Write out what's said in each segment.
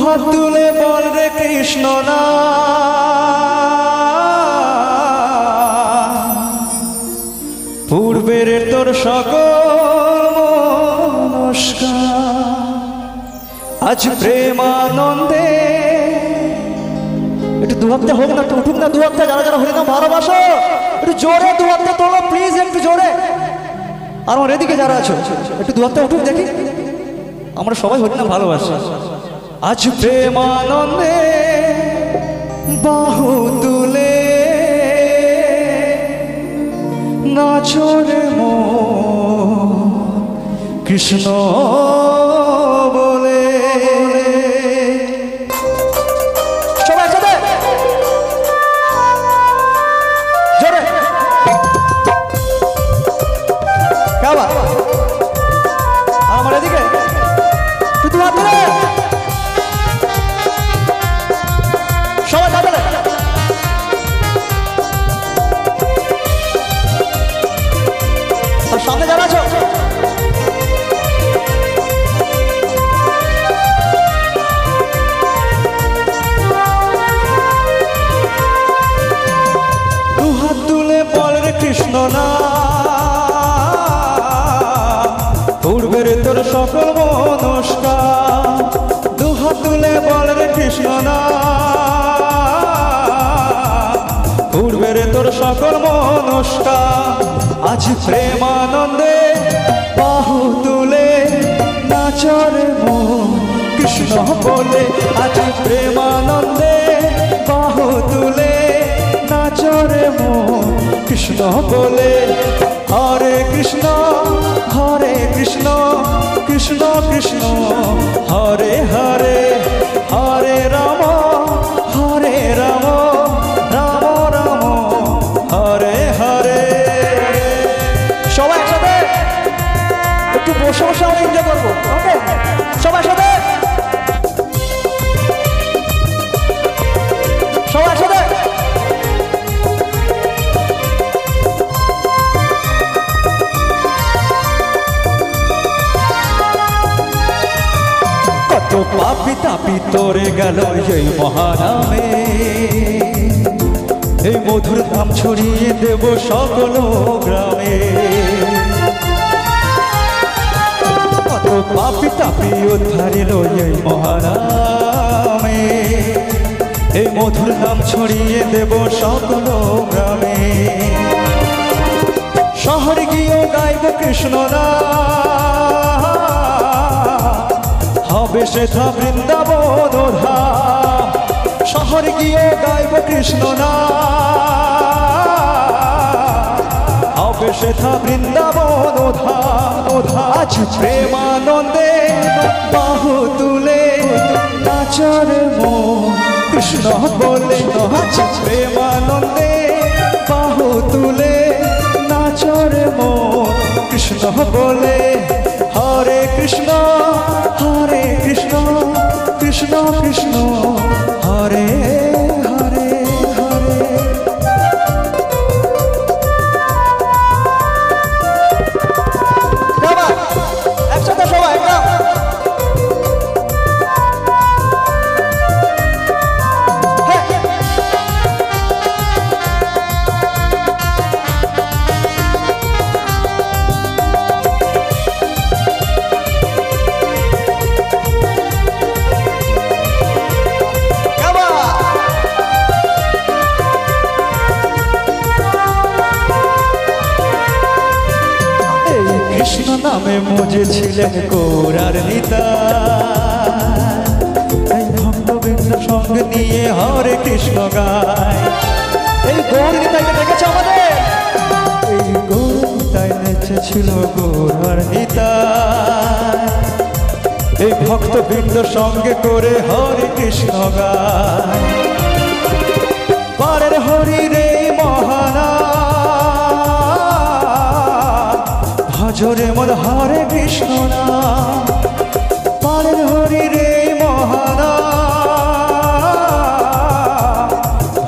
হাত তুলে বল রে কৃষ্ণ না পূর্বের তোর সকল নমস্কার আজ প্রেমানন্দে একটু দু হাতে হোক না, একটু উঠুক না দু হাতে, যারা যারা হরিনাম ভালোবাসো একটু জোরে দু হাতে তোলো প্লিজ, একটু জোরে। আর আমার এদিকে যারা আছো একটু দু হাতে উঠুক দেখি, আমরা সবাই হরিনাম ভালোবাসি। আজ প্রেমানন্দে বাহু তুলে নাচরে মন কৃষ্ণ বলে। সবাই সাথে জোরে কাবা আমার এদিকে তুই হাত ধরে সবাই হাত ধরে আর সামনে যারা আছো দু হাত তুলে বল রে কৃষ্ণ না পূর্বের তোর সকল নমস্কার। দু হাত তুলে বল রে কৃষ্ণ না পূর্বের তোর সকল নমস্কার। আজ প্রেমানন্দে বাহু তুলে নাচরে মন কৃষ্ণ বলে। আজ প্রেমানন্দে বাহু তুলে নাচরে মন কৃষ্ণ বলে। হরে কৃষ্ণ কৃষ্ণ কৃষ্ণ হরে হরে, হরে রাম রাম রাম হরে হরে। সবাই একসাথে একটু বসে বসে আমরা এনজয় করবো, ওকে? সবাই একসাথে সবাই একসাথে কত পাপি তাপি তোরে গেল এই মহানামে, এই মধুর ধাম ছড়িয়ে দেব সকল গ্রামে। কত পাপি তাপি উদ্ধারিল এই মহানামে, এই মধুর ধাম ছড়িয়ে দেব সকল গ্রামে। শহর গিয়েও গাইব কৃষ্ণ না হবে সেথা বৃন্দাবন ধাম। শহর গিয়ে গাইব কৃষ্ণ না হবে সেথা বৃন্দাবন ধাম। আজ প্রেমানন্দে বাহু তুলে নাচরে মন কৃষ্ণ বলে। আজ প্রেমানন্দে বাহু তুলে নাচরে মন কৃষ্ণ বলে। হরে কৃষ্ণ কৃষ্ণ কৃষ্ণ হরে হরে হরে। একসাথে সবাই কৃষ্ণ নামে মজেছিলেন গৌরার নিতা, এই ভক্তবৃন্দ সঙ্গে নিয়ে হরে কৃষ্ণ গায়। এই গৌর নিতাইকে দেখেছে আমাদের, এই গৌর নিতাই নেচেছিল গৌরার নিতা, এই ভক্তবৃন্দ সঙ্গে করে হরে কৃষ্ণ গায়। পরের হরি রে মহানা ভজরে মন হরে কৃষ্ণ না, পারের হরি রে মহানা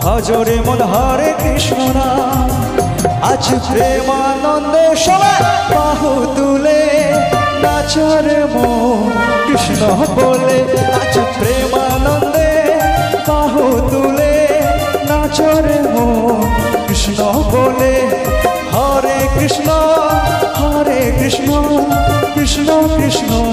ভজরে মন হরে কৃষ্ণ না। আজ প্রেমানন্দে সবাই বাহু তুলে নাচরে মন কৃষ্ণ বলে। আজ প্রেমা কৃষ্ণ